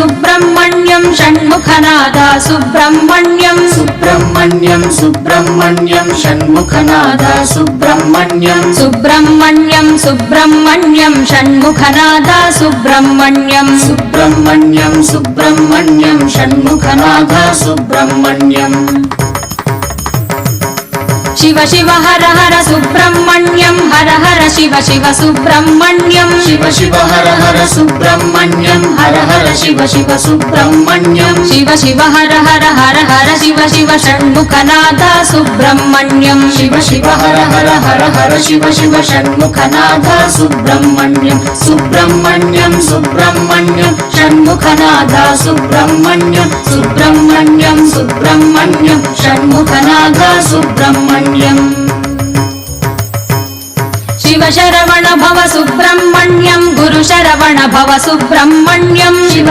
सुब्रह्मण्यं षण्मुखनादा सुब्रह्मण्यं सुब्रह्मण्यं सुब्रह्मण्यं षण्मुखनादा सुब्रह्मण्यं सुब्रह्मण्यं सुब्रह्मण्यं षण्मुखनादा सुब्रह्मण्यं सुब्रह्मण्यं सुब्रह्मण्यं षण्मुखनादा सुब्रह्मण्यं शिव शिव हर हर सुब्रह्मण्यं हर हर शिव शिव सुब्रह्मण्यं शिव शिव हर हर सुब्रह्मण्यं हर हर शिव शिव सुब्रह्मण्यं शिव शिव हर हर हर हर शिव शिव षण्मुखनादा सुब्रह्मण्यं शिव शिव हर हर हर हर शिव शिव षण्मुखनादा सुब्रह्मण्यं सुब्रह्मण्यं सुब्रह्मण्यं षण्मुखनादा सुब्रह्मण्यं सुब्रह्मण्यं सुब्रह्मण्यं षण्मुखनादा सुब्रह्मण्यं शिव शरवण भव सुब्रह्मण्यं गुरु शरवण भव सुब्रह्मण्यं शिव